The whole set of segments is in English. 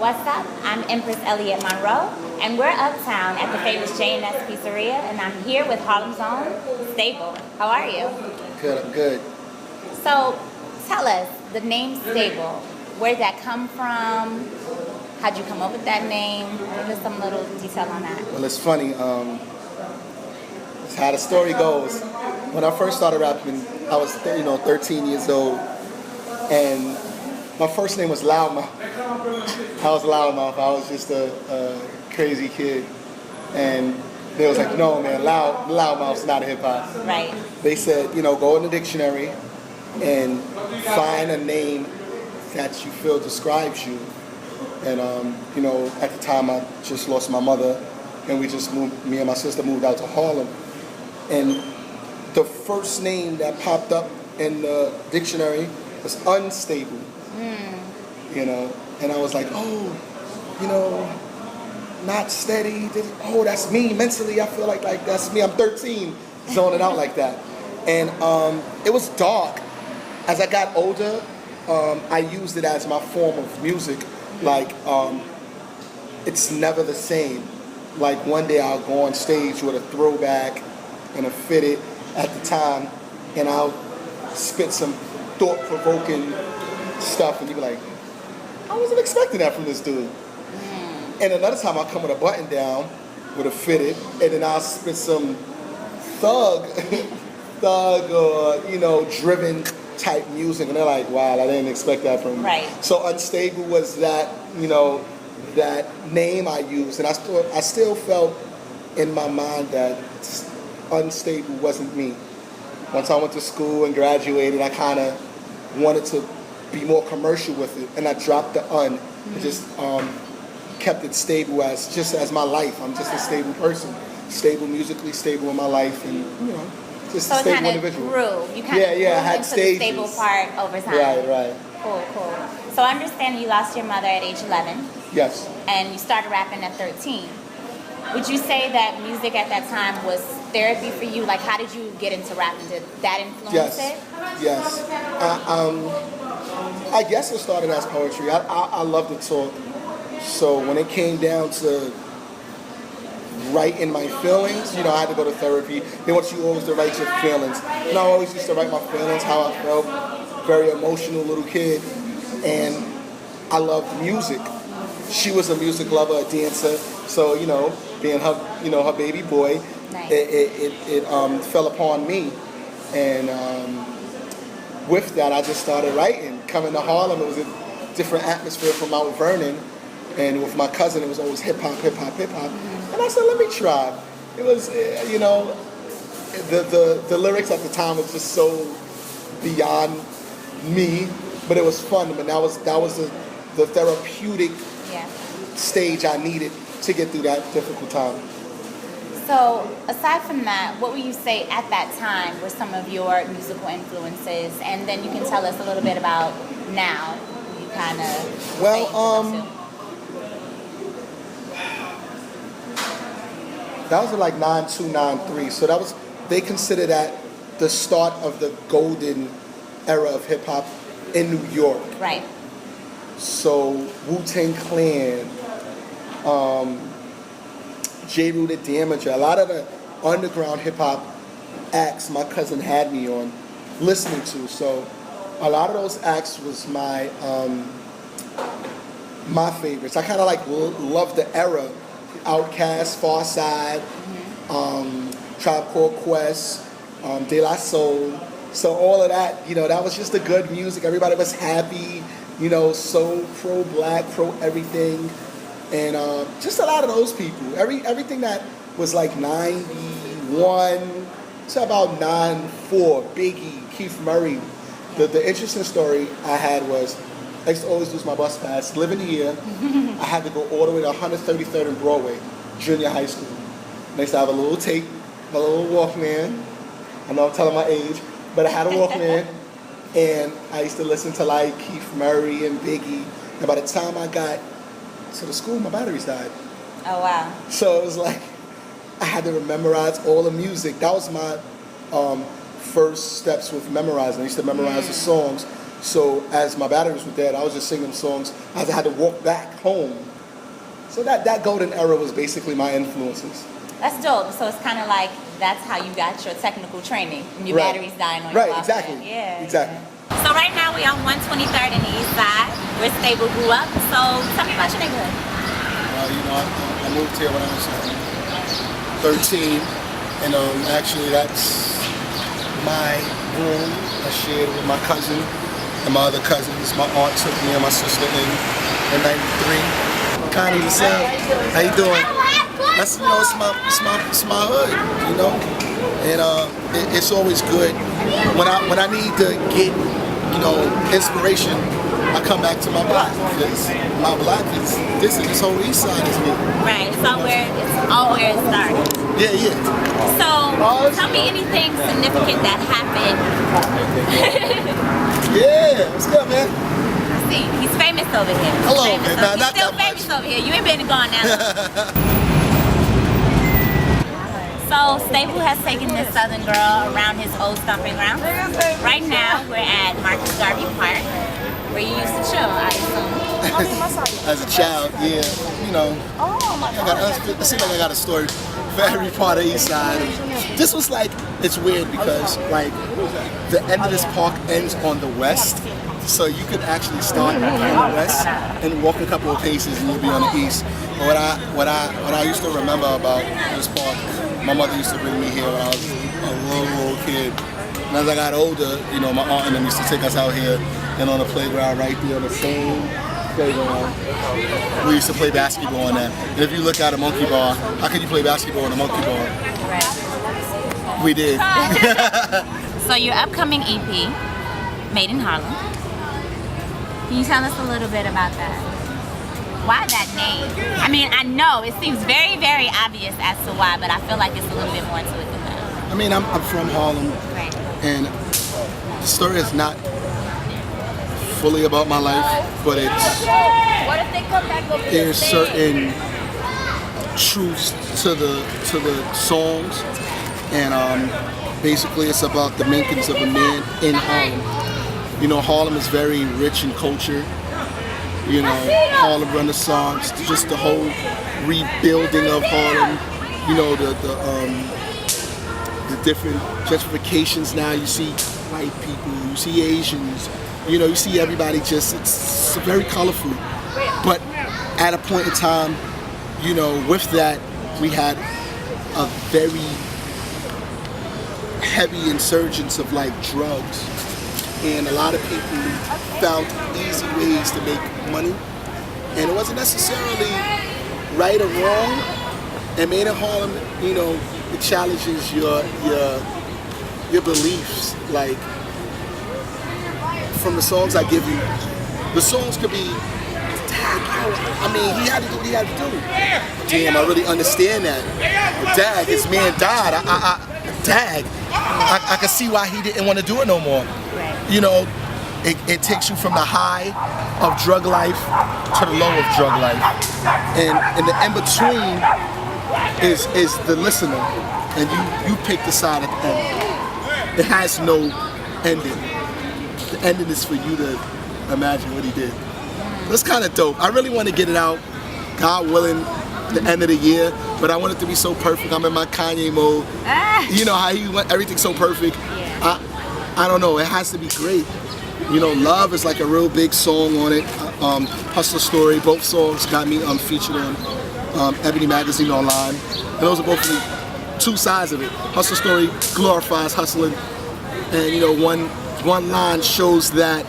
What's up? I'm Empress Elliot Monroe, and we're uptown at the famous J&S Pizzeria, and I'm here with Harlem's own Stable. How are you? Good, I'm good. So, tell us, the name Stable, where'd that come from? How'd you come up with that name? Give us some little detail on that. Well, it's funny. It's how the story goes. When I first started rapping, I was 13 years old, and my first name was Loudmouth. I was Loudmouth. I was just a crazy kid, and they was like, "No, man, Loudmouth's not a hip hop." Right. They said, go in the dictionary and find a name that you feel describes you. And at the time I just lost my mother, and we just moved. Me and my sister moved out to Harlem, and the first name that popped up in the dictionary was Unstable. And I was like, not steady. Oh, that's me mentally. I feel like that's me. I'm 13, zoning out like that. And it was dark. As I got older, I used it as my form of music. Like, it's never the same. Like, one day I'll go on stage with a throwback and a fitted at the time, and I'll spit some thought-provoking stuff, and you'll be like, I wasn't expecting that from this dude. And another time I'll come with a button down with a fitted, and then I'll spit some thug or, driven type music, and they're like, wow, I didn't expect that from you. Right. So Unstable was that, that name I used, and I still felt in my mind that Unstable wasn't me. Once I went to school and graduated, I kind of wanted to be more commercial with it, and I dropped the and just kept it stable as my life. I'm just a stable person, stable musically, stable in my life, and just so a stable So individual. it kind of grew. You kind of grew I had into stages. the stable part over time. Right. Cool. So I understand you lost your mother at age 11. Yes. And you started rapping at 13. Would you say that music at that time was therapy for you? Like, how did you get into rapping? Did that influence it? Yes. I guess it started as poetry. I love to talk. So when it came down to writing my feelings, I had to go to therapy. They want you always to write your feelings. And I always used to write my feelings, how I felt. Very emotional little kid. And I loved music. She was a music lover, a dancer. So, being her baby boy, nice. it fell upon me. And with that, I just started writing. Coming to Harlem, it was a different atmosphere from Mount Vernon. And with my cousin, it was always hip hop. And I said, let me try. It was, the lyrics at the time was just so beyond me, but it was fun. But that was the therapeutic stage I needed to get through that difficult time. So, aside from that, what would you say at that time were some of your musical influences? And then you can tell us a little bit about now. You kind of that was like 92, 93. So they consider that the start of the golden era of hip hop in New York. Right. So Wu-Tang Clan, J. Rue the Damager, a lot of the underground hip hop acts my cousin had me on listening to. So a lot of those acts was my favorites. I kind of loved the era. Outkast, Far Side, Tribe Called Quest, De La Soul. So all of that, that was just the good music. Everybody was happy, so pro-black, pro-everything. And just a lot of those people. Everything that was like 91 to about 94, Biggie, Keith Murray. The interesting story I had was, I used to always lose my bus pass. Living here, I had to go all the way to 133rd and Broadway, junior high school. And I used to have a little tape, my little Walkman. I know I'm telling my age, but I had a Walkman, and I used to listen to like Keith Murray and Biggie. And by the time I got to the school, my batteries died. Oh, wow. So it was like, I had to memorize all the music. That was my first steps with memorizing. I used to memorize the songs. So as my batteries were dead, I was just singing songs as I had to walk back home. So that golden era was basically my influences. That's dope. So it's kind of like that's how you got your technical training. And your batteries dying on your Right, exactly. Yeah. Exactly. So right now we on 123rd in the East Side, where Stable grew up. So tell me about your neighborhood. I moved here when I was 13, and actually that's my room. I shared it with my cousin and my other cousins. My aunt took me and my sister in '93. Connie, what's up? How you doing? That's it's my hood, and it's always good when I need to get inspiration. I come back to my block because my block is this whole East Side is me. Right, it's all where it started. Yeah. So tell me anything significant that happened. Yeah, what's good, man? See, he's famous over here. Hello, man. Nah, he's not still that famous much. over here. You ain't been gone that long. So Stable has taken this Southern girl around his old stomping ground. Right now we're at Marcus Garvey Park, where you used to chill, I assume. As a child, yeah, it seems like I got a story for every part of East Side. This was like, it's weird because like the end of this park ends on the west, so you could actually start on the west and walk a couple of paces and you'll be on the east. But what I used to remember about this park, my mother used to bring me here when I was a little kid. And as I got older, my aunt and them used to take us out here and on the playground right there on the same playground. We used to play basketball on that. And if you look at a monkey bar, how can you play basketball in a monkey bar? Right. We did. So your upcoming EP, Made in Harlem. Can you tell us a little bit about that? Why that name? I mean, I know it seems very, very obvious as to why, but I feel like it's a little bit more to it than that. I mean, I'm from Harlem, Right. and the story is not fully about my life, but there's certain truths to the songs, and basically it's about the makings of a man in Harlem. Harlem is very rich in culture. Harlem Renaissance, just the whole rebuilding of Harlem. The different gentrifications now. You see white people, you see Asians, you see everybody it's very colorful. But at a point in time, with that, we had a very heavy insurgence of like drugs. And a lot of people found easy ways to make money. And it wasn't necessarily right or wrong. And Made in Harlem, it challenges your beliefs. Like, from the songs I give you, the songs could be, he had to do what he had to do. Damn, I really understand that. Dag, his man died. I can see why he didn't want to do it no more. It takes you from the high of drug life to the low of drug life. And the in-between is the listener. And you pick the side at the end. It has no ending. The ending is for you to imagine what he did. That's kind of dope. I really want to get it out, God willing, the end of the year, but I want it to be so perfect. I'm in my Kanye mode. You know how he went, everything's so perfect. Yeah. I don't know, it has to be great. Love is like a real big song on it. Hustler Story, both songs got me featured on Ebony Magazine Online. And those are both the two sides of it. Hustler Story glorifies hustling, and one line shows that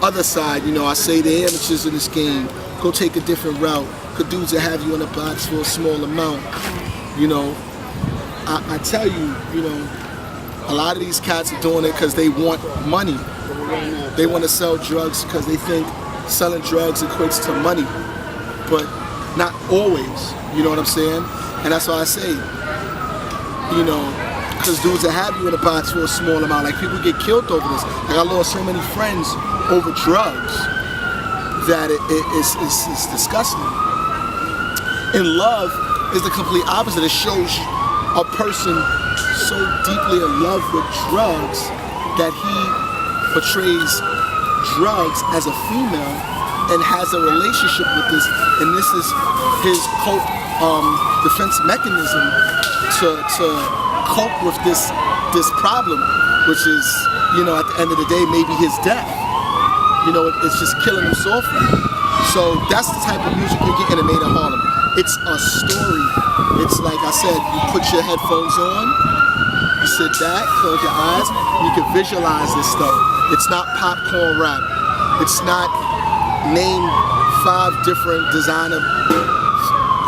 other side. I say the amateurs in this game, go take a different route. Could dudes that have you in a box for a small amount. I tell you, a lot of these cats are doing it because they want money. They want to sell drugs because they think selling drugs equates to money. But not always, you know what I'm saying? And that's why I say, because dudes that have you in a box for a small amount, like people get killed over this. Like I lost so many friends over drugs that it's disgusting. And love is the complete opposite. It shows a person so deeply in love with drugs that he portrays drugs as a female and has a relationship with this, and this is his defense mechanism to cope with this problem, which is, you know, at the end of the day, maybe his death. You know, it's just killing him softly. So that's the type of music you're getting made in Harlem. It's a story. It's like I said, you put your headphones on, you sit back, close your eyes, and you can visualize this stuff. It's not popcorn rap. It's not name 5 different designer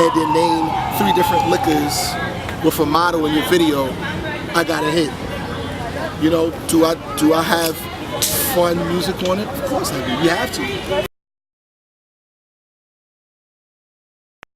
and then name 3 different liquors with a model in your video. I got a hit. You know, do I have fun music on it? Of course I do. You have to.